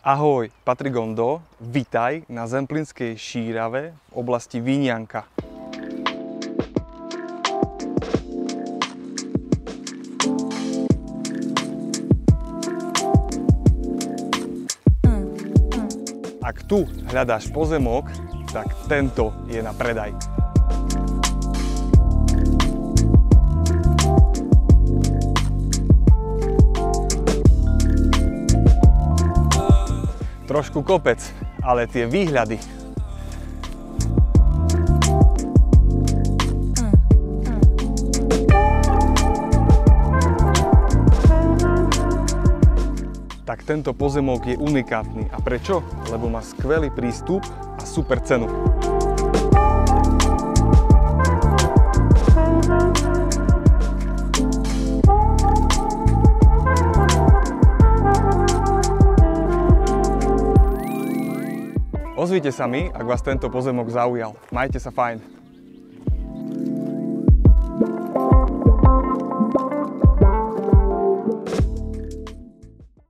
Ahoj, Patrik Gondo, vitaj na Zemplínskej Šírave v oblasti Víňanka. Ak tu hľadáš pozemok, tak tento je na predaj. Trošku kopec, ale tie výhľady. Tak tento pozemok je unikátny. A prečo? Lebo má skvelý prístup a super cenu. Ozvite sa mi, ak vás tento pozemok zaujal. Majte sa fajn.